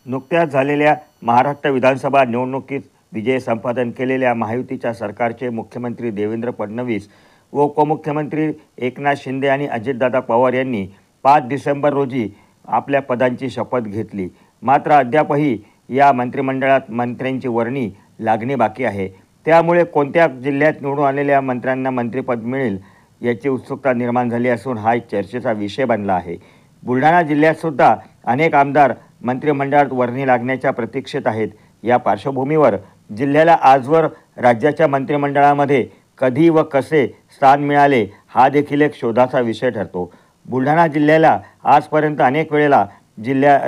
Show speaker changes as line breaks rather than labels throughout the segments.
नुकत्याच झालेल्या महाराष्ट्र विधानसभा निवडणुकीत विजय संपादन केलेल्या महायुतीच्या सरकारचे मुख्यमंत्री देवेंद्र फडणवीस व उपमुख्यमंत्री एकनाथ शिंदे आणि अजितदादा पवार यांनी 5 डिसेंबर रोजी आपल्या पदांची शपथ घेतली. मात्र अद्यापही या मंत्रिमंडळात मंत्र्यांची वर्णी लागणे बाकी आहे. त्यामुळे कोणत्या जिल्ह्यात निवडून आलेल्या मंत्र्यांना मंत्रिपद मिळेल याची उत्सुकता निर्माण झाली असून हा एक चर्चेचा विषय बनला आहे. बुलढाणा जिल्ह्यात सुद्धा अनेक आमदार मंत्रिमंडळात वर्णी लागण्याच्या प्रतीक्षेत आहेत. या पार्श्वभूमीवर जिल्ह्याला आजवर राज्याच्या मंत्रिमंडळामध्ये कधी व कसे स्थान मिळाले हा देखील एक शोधाचा विषय ठरतो. बुलढाणा जिल्ह्याला आजपर्यंत अनेक वेळेला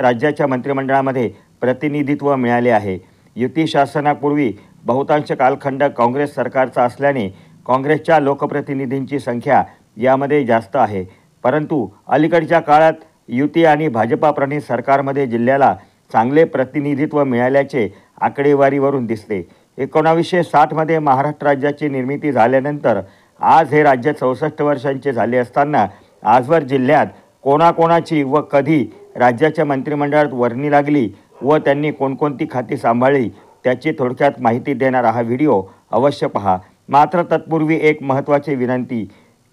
राज्याच्या मंत्रिमंडळामध्ये प्रतिनिधित्व मिळाले आहे. युती शासनापूर्वी बहुतांश कालखंड काँग्रेस सरकारचा असल्याने काँग्रेसच्या लोकप्रतिनिधींची संख्या यामध्ये जास्त आहे. परंतु अलीकडच्या काळात युती आणि भाजपा प्रणीत सरकारमध्ये जिल्ह्याला चांगले प्रतिनिधित्व मिळाल्याचे आकडेवारीवरून दिसते. 1960मध्ये महाराष्ट्र राज्याची निर्मिती झाल्यानंतर आज हे राज्य 64 वर्षांचे झाले असताना आजवर जिल्ह्यात कोणाकोणाची व कधी राज्याच्या मंत्रिमंडळात वर्णी लागली व त्यांनी कोणकोणती खाती सांभाळली त्याची थोडक्यात माहिती देणारा हा व्हिडिओ अवश्य पहा. मात्र तत्पूर्वी एक महत्त्वाची विनंती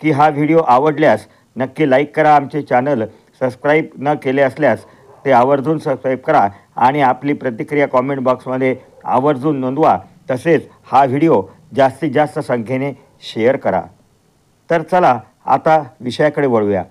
की हा व्हिडिओ आवडल्यास नक्की लाईक करा. आमचे चॅनल सबस्क्राईब न केले असल्यास ते आवर्जून सबस्क्राईब करा आणि आपली प्रतिक्रिया कॉमेंट बॉक्समध्ये आवर्जून नोंदवा. तसेच हा व्हिडिओ जास्तीत जास्त संख्येने शेअर करा. तर चला आता विषयाकडे वळूया.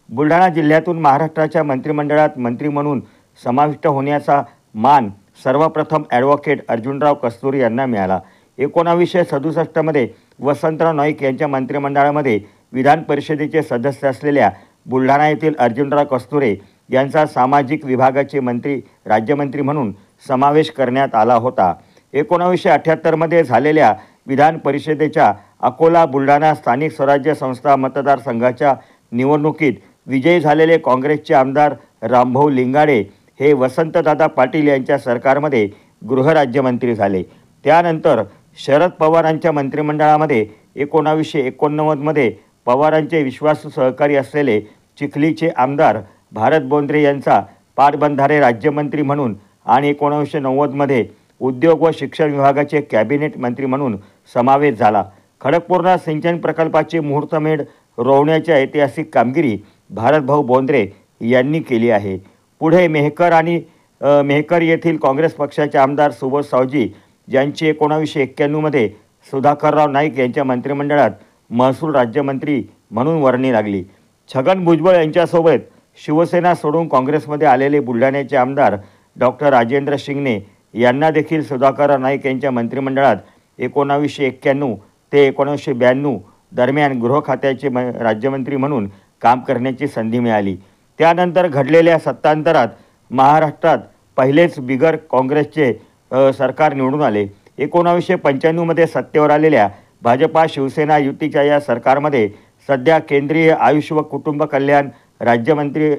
बुलढाणा जिल्ह्यातून महाराष्ट्राच्या मंत्रिमंडळात मंत्री म्हणून समाविष्ट होण्याचा मान सर्वप्रथम ॲडव्होकेट अर्जुनराव कस्तुरे यांना मिळाला. 1967मध्ये वसंतराव नाईक यांच्या मंत्रिमंडळामध्ये विधान परिषदेचे सदस्य असलेल्या बुलढाणा येथील अर्जुनराव कस्तुरे यांचा सामाजिक विभागाचे राज्यमंत्री म्हणून समावेश करण्यात आला होता. 1978मध्ये झालेल्या विधान परिषदेच्या अकोला बुलढाणा स्थानिक स्वराज्य संस्था मतदारसंघाच्या निवडणुकीत विजयी झालेले काँग्रेसचे आमदार रामभाऊ लिंगाडे हे वसंतदादा पाटील यांच्या सरकारमध्ये गृहराज्यमंत्री झाले. त्यानंतर शरद पवारांच्या मंत्रिमंडळामध्ये 1989मध्ये पवारांचे विश्वासू सहकारी असलेले चिखलीचे आमदार भारत बोंद्रे यांचा पाटबंधारे राज्यमंत्री म्हणून आणि 1990मध्ये उद्योग व शिक्षण विभागाचे कॅबिनेट मंत्री म्हणून समावेश झाला. खडकपूर्णा सिंचन प्रकल्पाची मुहूर्तमेढ रोवण्याची ऐतिहासिक कामगिरी भारतभाऊ बोंद्रे यांनी केली आहे. पुढे मेहकर येथील काँग्रेस पक्षाचे आमदार सुबोध सावजी यांची 1991मध्ये सुधाकरराव नाईक यांच्या मंत्रिमंडळात महसूल राज्यमंत्री म्हणून वर्णी लागली. छगन भुजबळ यांच्यासोबत शिवसेना सोडून काँग्रेसमध्ये आलेले बुलढाण्याचे आमदार डॉक्टर राजेंद्र शिंगणे यांना देखील सुधाकरराव नाईक यांच्या मंत्रिमंडळात 1991 ते 1992 दरम्यान गृह खात्याचे राज्यमंत्री म्हणून काम करण्याची संधी मिळाली. त्यानंतर घडलेल्या सत्तांतरात महाराष्ट्रात पहिलेच बिगर काँग्रेसचे सरकार निवडून आले. 1995मध्ये सत्तेवर आलेल्या भाजपा शिवसेना युतीच्या या सरकारमध्ये सध्या केंद्रीय आयुष व कुटुंब कल्याण राज्यमंत्री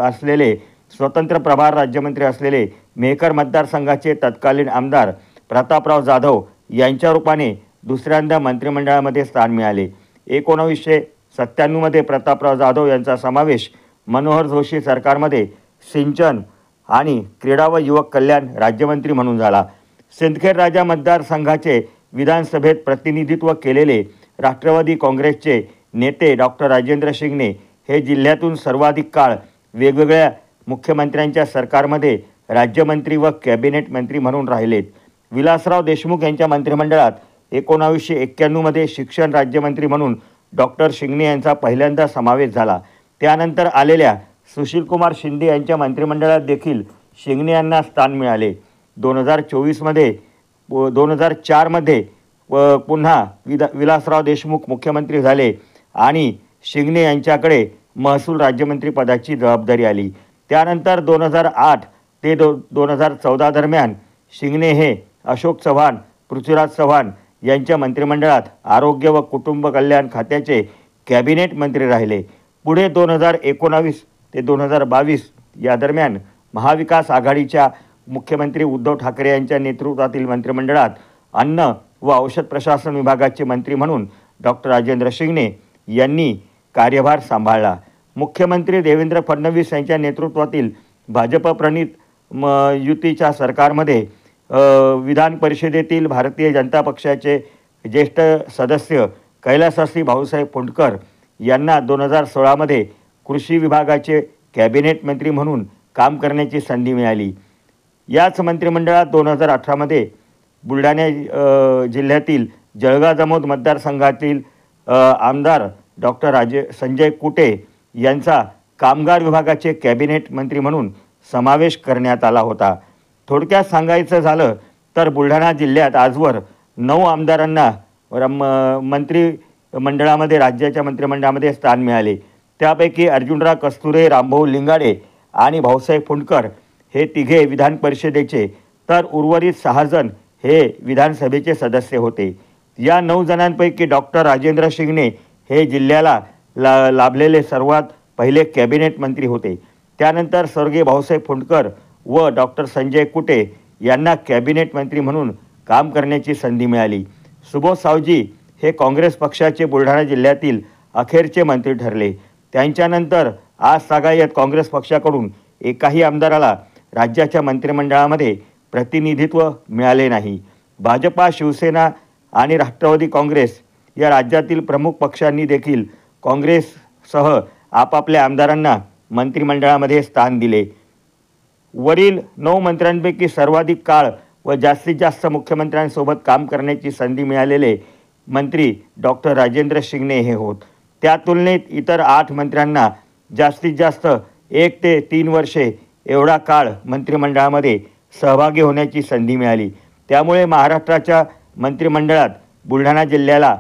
असलेले स्वतंत्र प्रभार राज्यमंत्री असलेले मेहकर मतदारसंघाचे तत्कालीन आमदार प्रतापराव जाधव यांच्या रूपाने दुसऱ्यांदा मंत्रिमंडळामध्ये स्थान मिळाले. 1997मध्ये प्रतापराव जाधव यांचा समावेश मनोहर जोशी सरकारमध्ये सिंचन आणि क्रीडा व युवक कल्याण राज्यमंत्री म्हणून झाला. सिंदखेड राजा मतदारसंघाचे विधानसभेत प्रतिनिधित्व केलेले राष्ट्रवादी काँग्रेसचे नेते डॉक्टर राजेंद्र शिंगणे हे जिल्ह्यातून सर्वाधिक काळ वेगवेगळ्या मुख्यमंत्र्यांच्या सरकारमध्ये राज्यमंत्री व कॅबिनेट मंत्री म्हणून राहिलेत. विलासराव देशमुख यांच्या मंत्रिमंडळात 1991मध्ये शिक्षण राज्यमंत्री म्हणून डॉक्टर शिंगणे यांचा पहिल्यांदा समावेश झाला. त्यानंतर आलेल्या सुशीलकुमार शिंदे यांच्या मंत्रिमंडळात देखील शिंगणे यांना स्थान मिळाले. 2004मध्ये पुन्हा विलासराव देशमुख मुख्यमंत्री झाले आणि शिंगणे यांच्याकडे महसूल राज्यमंत्री पदाची जबाबदारी आली. त्यानंतर 2008 ते 2014 दरम्यान शिंगणे हे अशोक चव्हाण, पृथ्वीराज चव्हाण यांच्या मंत्रिमंडळात आरोग्य व कुटुंब कल्याण खात्याचे कॅबिनेट मंत्री राहिले. पुढे 2019 ते 2022 या दरम्यान महाविकास आघाडीच्या मुख्यमंत्री उद्धव ठाकरे यांच्या नेतृत्वातील मंत्रिमंडळात अन्न व औषध प्रशासन विभागाचे मंत्री म्हणून डॉक्टर राजेंद्र शिंगणे यांनी कार्यभार सांभाळला. मुख्यमंत्री देवेंद्र फडणवीस यांच्या नेतृत्वातील भाजप प्रणीत युतीच्या सरकारमध्ये विधान परिषदेतील भारतीय जनता पक्षाचे ज्येष्ठ सदस्य कैलासवासी भाऊसाहेब फुंडकर यांना 2016मध्ये कृषी विभागाचे कॅबिनेट मंत्री म्हणून काम करण्याची संधी मिळाली. याच मंत्रिमंडळात 2018मध्ये बुलढाणा जिल्ह्यातील जळगाव जामोद मतदारसंघातील आमदार डॉक्टर संजय कुटे यांचा कामगार विभागाचे कॅबिनेट मंत्री म्हणून समावेश करण्यात आला होता. थोडक्यात सांगायचं झालं तर बुलढाणा जिल्ह्यात आजवर 9 आमदारांना मंत्रिमंडळामध्ये राज्याच्या मंत्रिमंडळामध्ये स्थान मिळाले. त्यापैकी अर्जुनराव कस्तुरे, रामभाऊ लिंगाडे आणि भाऊसाहेब फुंडकर हे तिघे विधान परिषदेचे तर उर्वरित 6 जण हे विधानसभेचे सदस्य होते. या 9 जणांपैकी डॉक्टर राजेंद्र शिंगणे हे जिल्ह्याला लाभलेले सर्वात पहिले कॅबिनेट मंत्री होते. त्यानंतर स्वर्गीय भाऊसाहेब फुंडकर व डॉक्टर संजय कुटे यांना कॅबिनेट मंत्री म्हणून काम करण्याची संधी मिळाली. सुबोध सावजी हे काँग्रेस पक्षाचे बुलढाणा जिल्ह्यातील अखेरचे मंत्री ठरले. त्यांच्यानंतर आज सगायत काँग्रेस पक्षाकडून एकाही आमदाराला राज्याच्या मंत्रिमंडळामध्ये प्रतिनिधित्व मिळाले नाही. भाजपा, शिवसेना आणि राष्ट्रवादी काँग्रेस या राज्यातील प्रमुख पक्षांनी देखील काँग्रेससह आपापल्या आमदारांना मंत्रिमंडळामध्ये स्थान दिले. वरील 9 मंत्र्यांपैकी सर्वाधिक काळ व जास्तीत जास्त मुख्यमंत्र्यांसोबत काम करण्याची संधी मिळालेले मंत्री डॉक्टर राजेंद्र शिंगणे हे होत. त्या तुलनेत इतर 8 मंत्र्यांना जास्तीत जास्त 1 ते 3 वर्षे एवढा काळ मंत्रिमंडळामध्ये सहभागी होण्याची संधी मिळाली. त्यामुळे महाराष्ट्राच्या मंत्रिमंडळात बुलढाणा जिल्ह्याला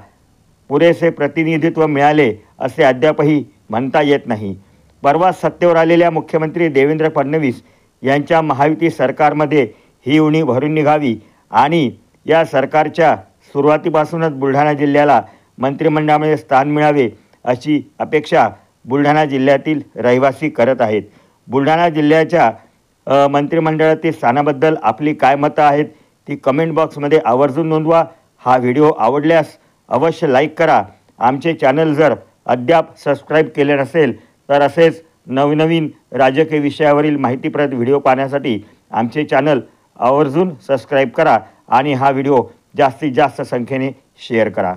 पुरेसे प्रतिनिधित्व मिळाले असे अद्यापही म्हणता येत नाही. परवा सत्तेवर आलेल्या मुख्यमंत्री देवेंद्र फडणवीस यांच्या महायुती सरकारमध्ये ही उणीव भरून निघावी आणि या सरकारच्या सुरुवातीपासूनच बुलढाणा जिल्ह्याला मंत्रिमंडळामध्ये स्थान मिळावे अशी अपेक्षा बुलढाणा जिल्ह्यातील रहिवासी करत आहेत. बुलढाणा जिल्ह्याच्या मंत्रिमंडळातील स्थानाबद्दल आपली काय मतं आहेत ती कमेंट बॉक्समध्ये आवर्जून नोंदवा. हा व्हिडिओ आवडल्यास अवश्य लाईक करा. आमचे चॅनल जर अद्याप सबस्क्राईब केले नसेल तर असेच नवनवीन राजकीय विषयावरील माहितीप्रद व्हिडिओ पाहण्यासाठी आमचे चॅनल आवर्जून सबस्क्राईब करा आणि हा व्हिडिओ जास्तीत जास्त संख्येने शेअर करा.